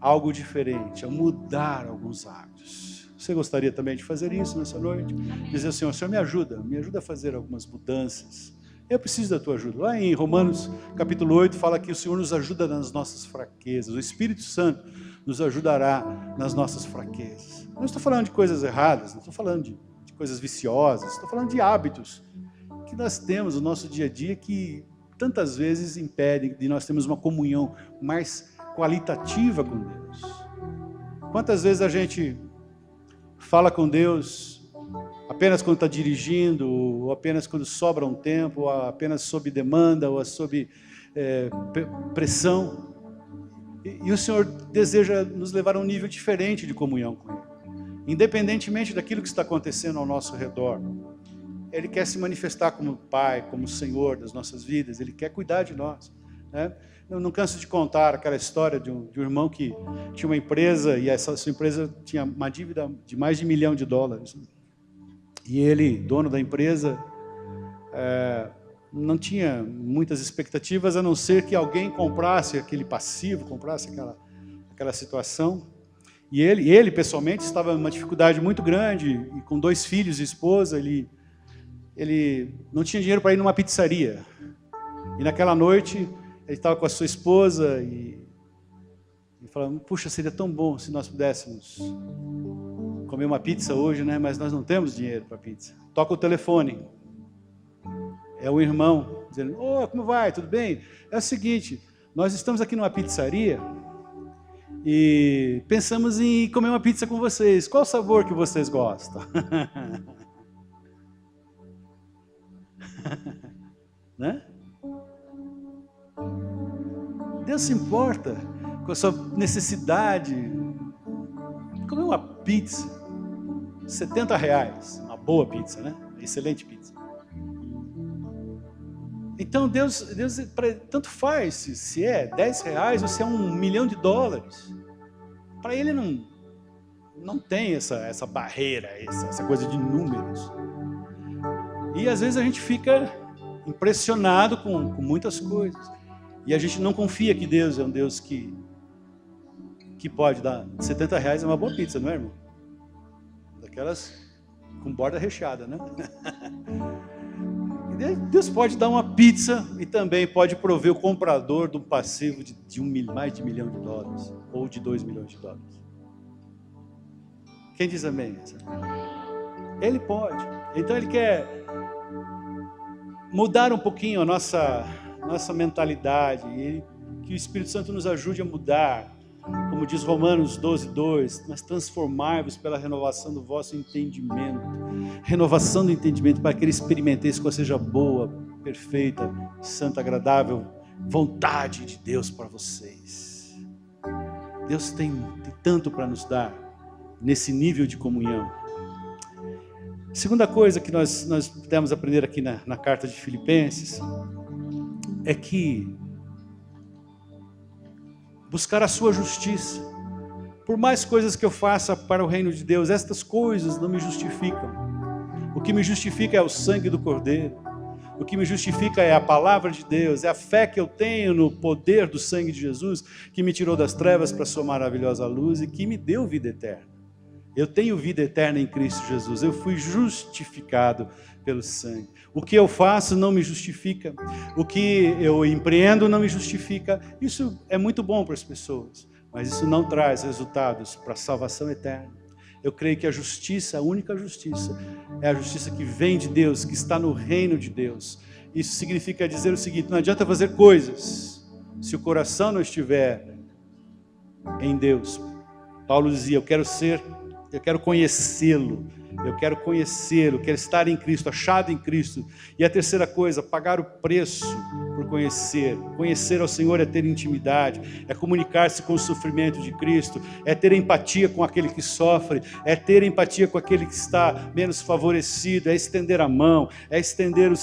algo diferente, a mudar alguns hábitos. Você gostaria também de fazer isso nessa noite? Dizer assim, Senhor, me ajuda a fazer algumas mudanças. Eu preciso da tua ajuda. Lá em Romanos capítulo 8 fala que o Senhor nos ajuda nas nossas fraquezas. O Espírito Santo nos ajudará nas nossas fraquezas. Não estou falando de coisas erradas, não estou falando de coisas viciosas, estou falando de hábitos que nós temos no nosso dia a dia que tantas vezes impedem de nós termos uma comunhão mais qualitativa com Deus. Quantas vezes a gente fala com Deus apenas quando está dirigindo, ou apenas quando sobra um tempo, ou apenas sob demanda, ou sob pressão. E o Senhor deseja nos levar a um nível diferente de comunhão com Ele, independentemente daquilo que está acontecendo ao nosso redor. Ele quer se manifestar como Pai, como Senhor das nossas vidas, Ele quer cuidar de nós, né? Eu não canso de contar aquela história de um irmão que tinha uma empresa, e essa sua empresa tinha uma dívida de mais de $1 milhão. E ele, dono da empresa, não tinha muitas expectativas, a não ser que alguém comprasse aquele passivo, comprasse aquela situação. E ele pessoalmente estava em uma dificuldade muito grande, e com 2 filhos e esposa, ele não tinha dinheiro para ir numa pizzaria. E naquela noite, ele estava com a sua esposa e falando, puxa, seria tão bom se nós pudéssemos comer uma pizza hoje, né? Mas nós não temos dinheiro para pizza. Toca o telefone. É o irmão dizendo, como vai? Tudo bem? É o seguinte, nós estamos aqui numa pizzaria e pensamos em comer uma pizza com vocês. Qual o sabor que vocês gostam? Né? Deus se importa com a sua necessidade. Comer uma pizza, R$70, uma boa pizza, né? Excelente pizza. Então Deus tanto faz se é R$10 ou se é $1 milhão. Para Ele não tem essa barreira, essa coisa de números. E às vezes a gente fica impressionado com muitas coisas. E a gente não confia que Deus é um Deus que pode dar. R$70 é uma boa pizza, não é, irmão? Daquelas com borda recheada, né? Deus pode dar uma pizza e também pode prover o comprador de um passivo de mais de $1 milhão ou de $2 milhões. Quem diz amém? Ele pode. Então Ele quer mudar um pouquinho a nossa mentalidade, e que o Espírito Santo nos ajude a mudar, como diz Romanos 12:2, mas transformai-vos pela renovação do vosso entendimento, renovação do entendimento, para que ele experimenteis qual seja a boa, perfeita, santa, agradável vontade de Deus para vocês. Deus tem tanto para nos dar nesse nível de comunhão. Segunda coisa que nós podemos aprender aqui na carta de Filipenses é que buscar a sua justiça. Por mais coisas que eu faça para o reino de Deus, estas coisas não me justificam. O que me justifica é o sangue do Cordeiro. O que me justifica é a palavra de Deus, é a fé que eu tenho no poder do sangue de Jesus, que me tirou das trevas para a sua maravilhosa luz e que me deu vida eterna. Eu tenho vida eterna em Cristo Jesus. Eu fui justificado pelo sangue. O que eu faço não me justifica. O que eu empreendo não me justifica. Isso é muito bom para as pessoas, mas isso não traz resultados para a salvação eterna. Eu creio que a justiça, a única justiça, é a justiça que vem de Deus, que está no reino de Deus. Isso significa dizer o seguinte: não adianta fazer coisas se o coração não estiver em Deus. Paulo dizia, eu quero conhecê-lo, quero estar em Cristo, achado em Cristo. E a terceira coisa, pagar o preço por conhecer. Conhecer ao Senhor é ter intimidade, é comunicar-se com o sofrimento de Cristo, é ter empatia com aquele que sofre, é ter empatia com aquele que está menos favorecido, é estender a mão, é estender o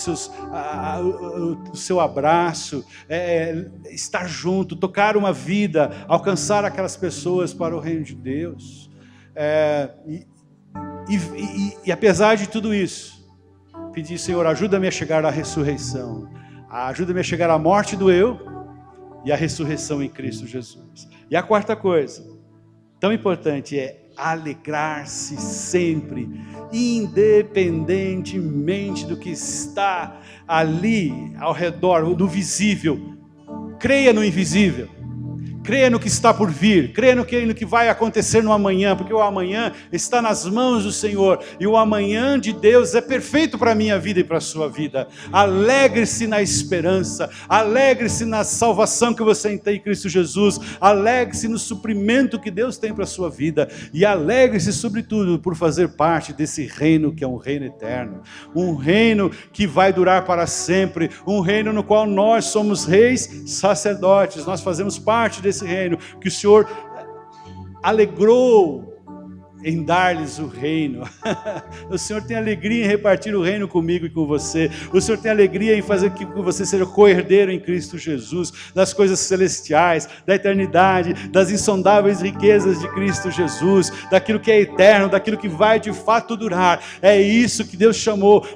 seu abraço, é estar junto, tocar uma vida, alcançar aquelas pessoas para o reino de Deus. E apesar de tudo isso, pedir, Senhor, ajuda-me a chegar à ressurreição, ajuda-me a chegar à morte do eu e à ressurreição em Cristo Jesus. E a quarta coisa, tão importante, é alegrar-se sempre, independentemente do que está ali ao redor, do visível. Creia no invisível. Creia no que está por vir, creia no que vai acontecer no amanhã, porque o amanhã está nas mãos do Senhor, e o amanhã de Deus é perfeito para a minha vida e para a sua vida. Alegre-se na esperança, alegre-se na salvação que você tem em Cristo Jesus, alegre-se no suprimento que Deus tem para a sua vida, e alegre-se sobretudo por fazer parte desse reino que é um reino eterno, um reino que vai durar para sempre, um reino no qual nós somos reis, sacerdotes, nós fazemos parte desse reino, que o Senhor alegrou em dar-lhes o reino. O Senhor tem alegria em repartir o reino comigo e com você. O Senhor tem alegria em fazer que você seja co-herdeiro em Cristo Jesus, das coisas celestiais, da eternidade, das insondáveis riquezas de Cristo Jesus, daquilo que é eterno, daquilo que vai de fato durar. É isso que Deus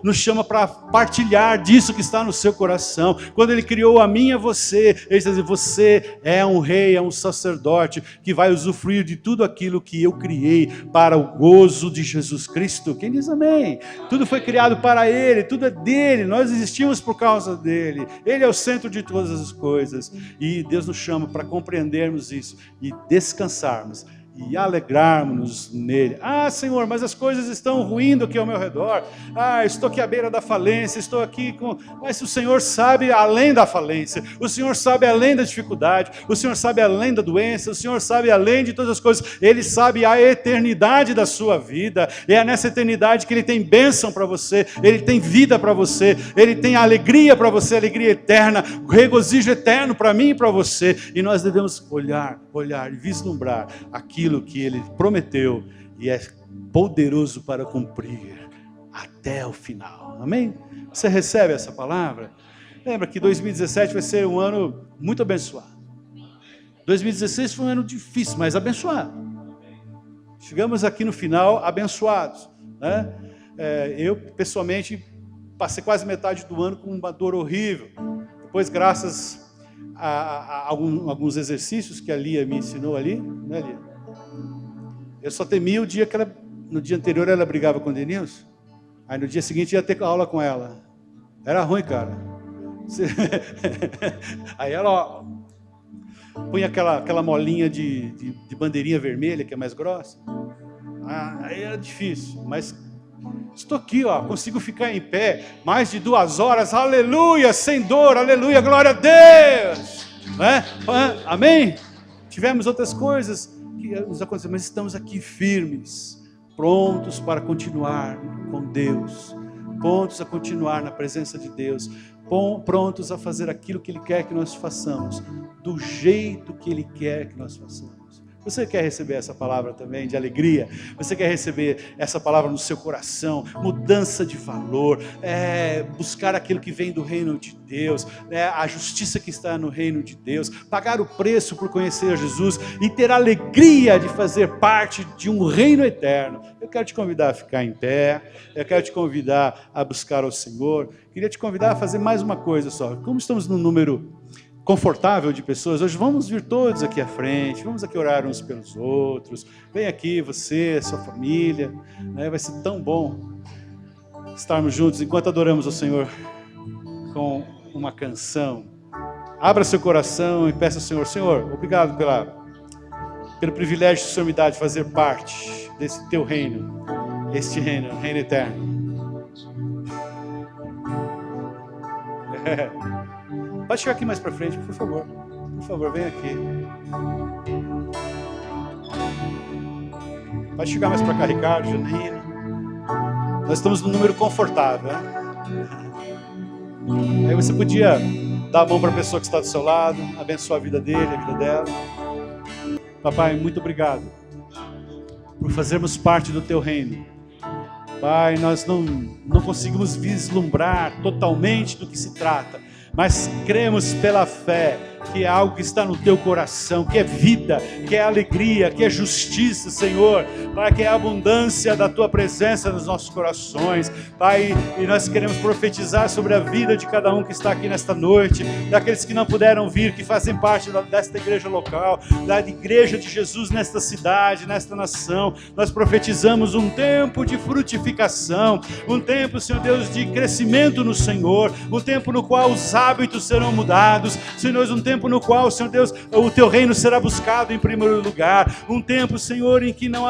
nos chama para partilhar disso que está no seu coração. Quando Ele criou a mim e a você, Ele está dizendo, você é um rei, é um sacerdote que vai usufruir de tudo aquilo que eu criei para o gozo de Jesus Cristo. Quem diz amém? Tudo foi criado para Ele, tudo é dele, nós existimos por causa dele. Ele é o centro de todas as coisas. E Deus nos chama para compreendermos isso e descansarmos e alegrarmos-nos nele. Ah, Senhor, mas as coisas estão ruindo aqui ao meu redor. Ah, estou aqui à beira da falência, estou aqui com... Mas o Senhor sabe além da falência, o Senhor sabe além da dificuldade, o Senhor sabe além da doença, o Senhor sabe além de todas as coisas. Ele sabe a eternidade da sua vida. E é nessa eternidade que Ele tem bênção para você, Ele tem vida para você, Ele tem alegria para você, alegria eterna, regozijo eterno para mim e para você. E nós devemos olhar e vislumbrar aquilo que Ele prometeu e é poderoso para cumprir até o final. Amém? Você recebe essa palavra? Lembra que 2017 vai ser um ano muito abençoado. 2016 foi um ano difícil, mas abençoado. Chegamos aqui no final abençoados, né? Eu pessoalmente passei quase metade do ano com uma dor horrível. Depois, graças a alguns exercícios que a Lia me ensinou ali, né, Lia? Eu só temia o dia que no dia anterior ela brigava com o Denilson, aí no dia seguinte ia ter aula com ela. Era ruim, cara. Aí ela, ó, punha aquela molinha de bandeirinha vermelha, que é mais grossa. Aí era difícil, mas estou aqui, ó, consigo ficar em pé mais de 2 horas, aleluia, sem dor, aleluia, glória a Deus, né? Amém? Tivemos outras coisas que nos aconteceram, mas estamos aqui firmes, prontos para continuar com Deus, prontos a continuar na presença de Deus, prontos a fazer aquilo que Ele quer que nós façamos, do jeito que Ele quer que nós façamos. Você quer receber essa palavra também de alegria? Você quer receber essa palavra no seu coração? Mudança de valor, buscar aquilo que vem do reino de Deus, a justiça que está no reino de Deus, pagar o preço por conhecer Jesus e ter a alegria de fazer parte de um reino eterno. Eu quero te convidar a ficar em pé, eu quero te convidar a buscar ao Senhor. Queria te convidar a fazer mais uma coisa só. Como estamos num número confortável de pessoas, hoje vamos vir todos aqui à frente, vamos aqui orar uns pelos outros. Vem aqui você, sua família, né? Vai ser tão bom estarmos juntos enquanto adoramos ao Senhor com uma canção. Abra seu coração e peça ao Senhor, Senhor, obrigado pelo privilégio que o Senhor me dá de fazer parte desse teu reino, este reino, o reino eterno. Pode chegar aqui mais para frente, por favor. Por favor, vem aqui. Pode chegar mais para cá, Ricardo, Janine. Nós estamos num número confortável, né? Aí você podia dar a mão para a pessoa que está do seu lado, abençoar a vida dele, a vida dela. Papai, muito obrigado por fazermos parte do teu reino. Pai, nós não conseguimos vislumbrar totalmente do que se trata, mas cremos pela fé que é algo que está no teu coração, que é vida, que é alegria, que é justiça, Senhor, Pai, que é a abundância da tua presença nos nossos corações, Pai, e nós queremos profetizar sobre a vida de cada um que está aqui nesta noite, daqueles que não puderam vir, que fazem parte desta igreja local, da igreja de Jesus nesta cidade, nesta nação. Nós profetizamos um tempo de frutificação, um tempo, Senhor Deus, de crescimento no Senhor, um tempo no qual os hábitos serão mudados, Senhor, um tempo no qual, Senhor Deus, o teu reino será buscado em primeiro lugar, um tempo, Senhor, em que não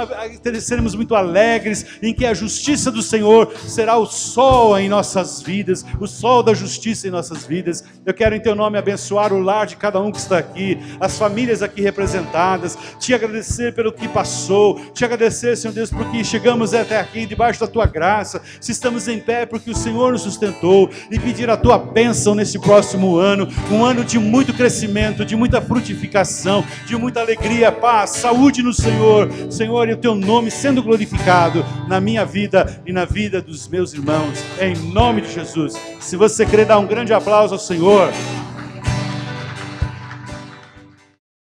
seremos muito alegres, em que a justiça do Senhor será o sol em nossas vidas, o sol da justiça em nossas vidas. Eu quero em teu nome abençoar o lar de cada um que está aqui, as famílias aqui representadas, te agradecer pelo que passou, te agradecer, Senhor Deus, porque chegamos até aqui debaixo da tua graça, se estamos em pé porque o Senhor nos sustentou, e pedir a tua bênção nesse próximo ano, um ano de muito crescimento, crescimento, de muita frutificação, de muita alegria, paz, saúde no Senhor. Senhor, e o teu nome sendo glorificado na minha vida e na vida dos meus irmãos, em nome de Jesus. Se você quer dar um grande aplauso ao Senhor,